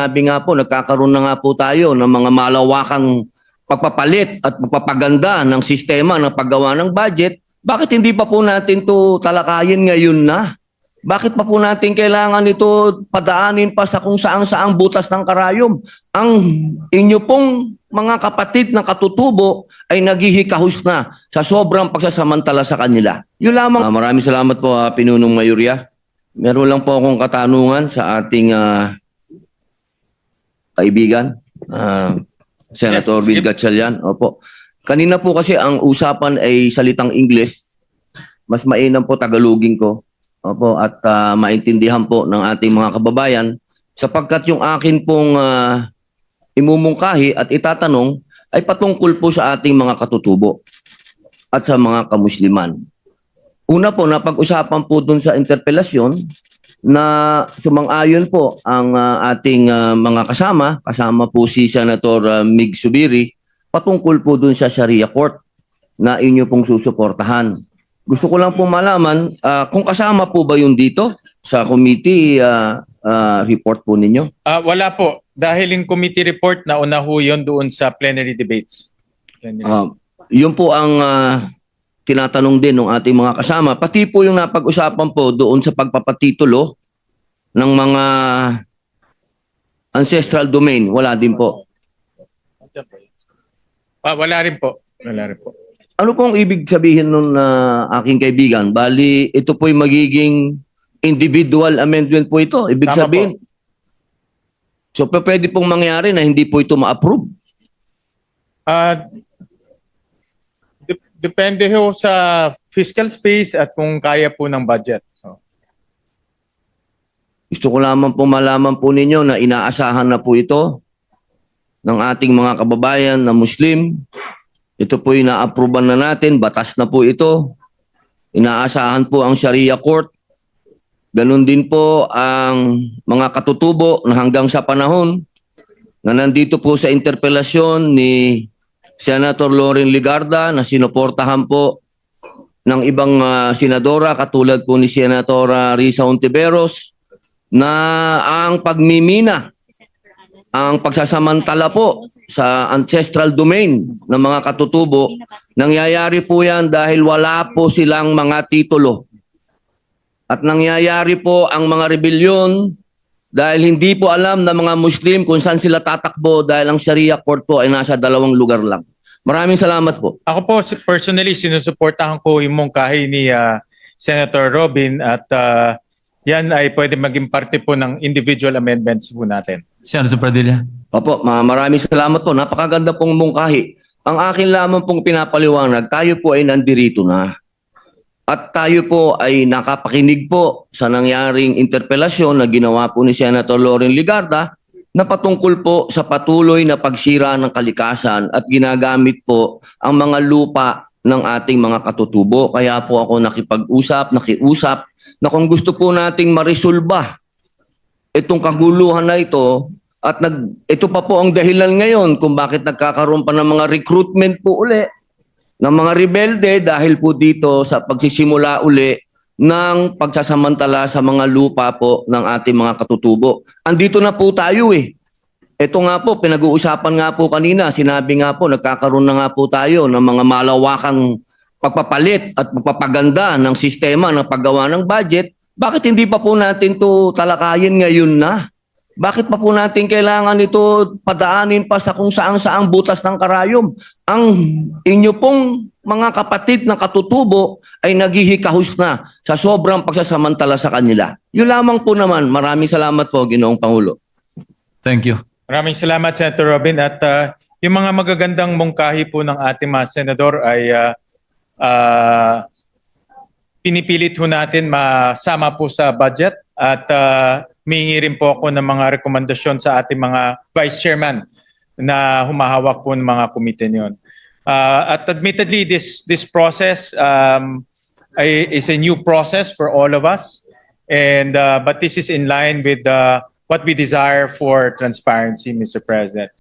Sabi nga po, nagkakaroon na nga po tayo ng mga malawakang pagpapalit at pagpapaganda ng sistema ng paggawa ng budget. Bakit hindi pa po natin to talakayin ngayon na? Bakit pa po natin kailangan ito padaanin pa sa kung saan-saang butas ng karayom? Ang inyo pong mga kapatid na katutubo ay naghihikahus na sa sobrang pagsasamantala sa kanila. Yun lamang. Maraming salamat po, Pinunong Mayurya. Meron lang po akong katanungan sa ating kaibigan, Senator Bill Gatchalian. Opo. Kanina po kasi ang usapan ay salitang English. Mas mainam po Tagalogin ko. Opo, at maintindihan po ng ating mga kababayan sapagkat yung akin pong imumungkahi at itatanong ay patungkol po sa ating mga katutubo at sa mga kamusliman. Una po, napag-usapan po dun sa interpelasyon na sumang-ayon po ang ating mga kasama po si Senator Mig Zubiri patungkol po dun sa Sharia Court na inyo pong susuportahan. Gusto ko lang po malaman kung kasama po ba yun dito sa committee report po ninyo? Wala po. Dahil yung committee report na una ho yun doon sa plenary debates. Yun po ang tinatanong din ng ating mga kasama. Pati po yung napag-usapan po doon sa pagpapatitulo ng mga ancestral domain. Wala din po. Wala rin po. Wala rin po. Ano pong ibig sabihin nun aking kaibigan? Bali, ito po'y magiging individual amendment po ito. Ibig Tama sabihin. po. So, pwede pong mangyari na hindi po ito ma-approve. Depende ho sa fiscal space at kung kaya po ng budget. Gusto ko lamang po malaman po ninyo na inaasahan na po ito ng ating mga kababayan na Muslim. Ito po yung na-approvean na natin, batas na po ito. Inaasahan po ang Sharia Court. Ganon din po ang mga katutubo na hanggang sa panahon na nandito po sa interpelasyon ni Senator Loren Legarda na sinuportahan po ng ibang senadora katulad po ni Senator Risa Hontiveros na ang pagmimina, ang pagsasamantala po sa ancestral domain ng mga katutubo, nangyayari po yan dahil wala po silang mga titulo. At nangyayari po ang mga rebellion dahil hindi po alam ng mga Muslim kung saan sila tatakbo dahil ang Sharia Court po ay nasa 2 lugar lang. Maraming salamat po. Ako po personally sinusuportahan ko yung mungkahi ni Senator Robin at yan ay pwede maging parte po ng individual amendments po natin. Senator Padilla. Opo, maraming salamat po. Napakaganda pong mungkahi. Ang akin lamang pong pinapaliwanag, tayo po ay nandirito na. At tayo po ay nakapakinig po sa nangyaring interpelasyon na ginawa po ni Senator Loren Legarda na patungkol po sa patuloy na pagsira ng kalikasan at ginagamit po ang mga lupa ng ating mga katutubo. Kaya po ako nakiusap na kung gusto po nating marisolba itong kaguluhan na ito at ito pa po ang dahilan ngayon kung bakit nagkakaroon pa ng mga recruitment po uli ng mga rebelde dahil po dito sa pagsisimula uli ng pagsasamantala sa mga lupa po ng ating mga katutubo. Andito na po tayo eh. Ito nga po, pinag-uusapan nga po kanina, sinabi nga po, nagkakaroon na nga po tayo ng mga malawakang pagpapalit at pagpapaganda ng sistema ng paggawa ng budget. Bakit hindi pa po natin to talakayin ngayon na? Bakit pa po natin kailangan ito padaanin pa sa kung saan-saang butas ng karayom? Ang inyo pong mga kapatid na katutubo ay naghihikahus na sa sobrang pagsasamantala sa kanila. Yun lamang po naman. Maraming salamat po, Ginoong Pangulo. Thank you. Maraming salamat Senator Robin at yung mga magagandang mungkahi po ng ating mga senador ay pinipilit ho natin masama po sa budget at humingi rin po ako ng mga rekomendasyon sa ating mga vice chairman na humahawak po ng mga komite niyon. At admittedly, this process is a new process for all of us, and but this is in line with what we desire for transparency, Mr. President.